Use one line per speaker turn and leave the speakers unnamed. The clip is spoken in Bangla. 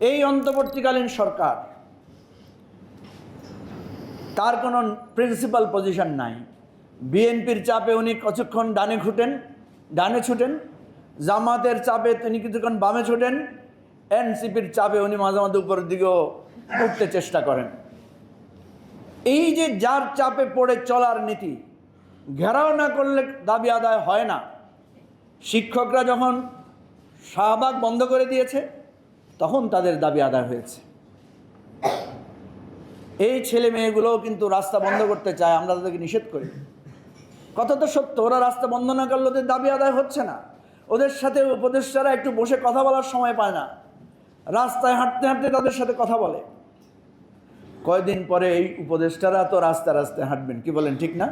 এই অন্তর্বর্তীকালীন সরকার, তার কোনো প্রিন্সিপাল পজিশন নাই। বিএনপির চাপে উনি কিছুক্ষণ ডানে ছুটেন, জামাতের চাপে তিনি কিছুক্ষণ বামে ছুটেন, এনসিপির চাপে উনি মাঝে মাঝে উপরের দিকেও উঠতে চেষ্টা করেন। এই যে যার চাপে পড়ে চলার নীতি, ঘেরাও না করলে দাবি আদায় হয় না। শিক্ষকরা যখন শাহবাগ বন্ধ করে দিয়েছে, তখন তাদের দাবি আদায় হয়েছে। এই ছেলে মেয়েগুলোও কিন্তু রাস্তা বন্ধ করতে চায়, আমরা তাদেরকে নিষেধ করি। কথা তো সত্য, ওরা রাস্তা বন্ধ না করলে ওদের দাবি আদায় হচ্ছে না। ওদের সাথে উপদেষ্টারা একটু বসে কথা বলার সময় পায় না, রাস্তায় হাঁটতে হাঁটতে তাদের সাথে কথা বলে। কয়দিন পরে এই উপদেষ্টারা তো রাস্তায় হাঁটবেন, কি বলেন, ঠিক না?